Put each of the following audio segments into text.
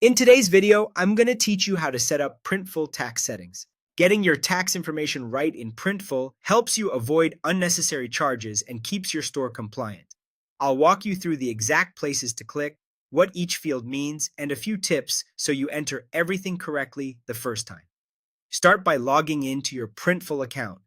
In today's video, I'm going to teach you how to set up Printful Tax Settings. Getting your tax information right in Printful helps you avoid unnecessary charges and keeps your store compliant. I'll walk you through the exact places to click, what each field means, and a few tips so you enter everything correctly the first time. Start by logging into your Printful account.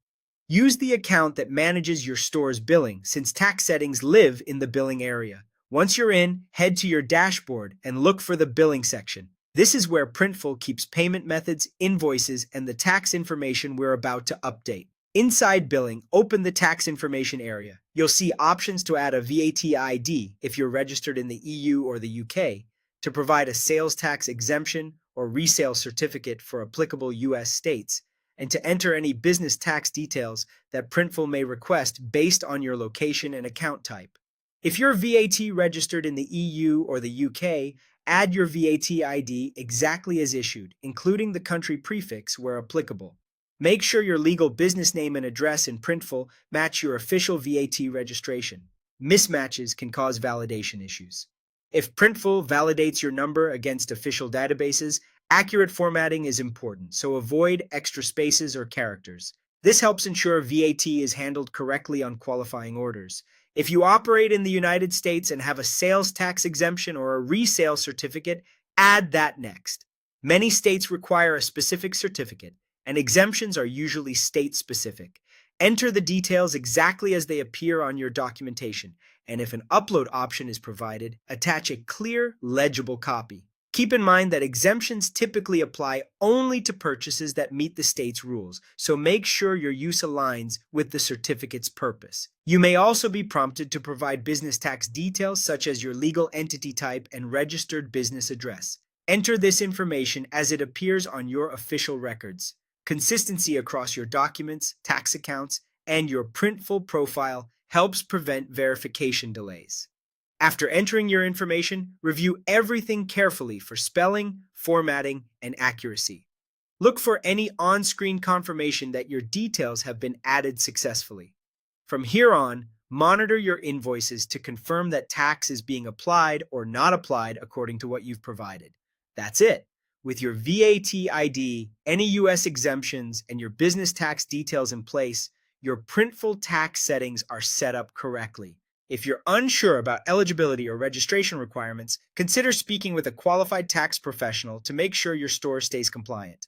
Use the account that manages your store's billing, since tax settings live in the billing area. Once you're in, head to your dashboard and look for the billing section. This is where Printful keeps payment methods, invoices, and the tax information we're about to update. Inside billing, open the tax information area. You'll see options to add a VAT ID if you're registered in the EU or the UK, to provide a sales tax exemption or resale certificate for applicable US states, and to enter any business tax details that Printful may request based on your location and account type. If you're VAT registered in the EU or the UK, add your VAT ID exactly as issued, including the country prefix where applicable. Make sure your legal business name and address in Printful match your official VAT registration. Mismatches can cause validation issues. If Printful validates your number against official databases, accurate formatting is important, so avoid extra spaces or characters. This helps ensure VAT is handled correctly on qualifying orders. If you operate in the United States and have a sales tax exemption or a resale certificate, add that next. Many states require a specific certificate, and exemptions are usually state-specific. Enter the details exactly as they appear on your documentation, and if an upload option is provided, attach a clear, legible copy. Keep in mind that exemptions typically apply only to purchases that meet the state's rules, so make sure your use aligns with the certificate's purpose. You may also be prompted to provide business tax details such as your legal entity type and registered business address. Enter this information as it appears on your official records. Consistency across your documents, tax accounts, and your Printful profile helps prevent verification delays. After entering your information, review everything carefully for spelling, formatting, and accuracy. Look for any on-screen confirmation that your details have been added successfully. From here on, monitor your invoices to confirm that tax is being applied or not applied according to what you've provided. That's it. With your VAT ID, any US exemptions, and your business tax details in place, your Printful tax settings are set up correctly. If you're unsure about eligibility or registration requirements, consider speaking with a qualified tax professional to make sure your store stays compliant.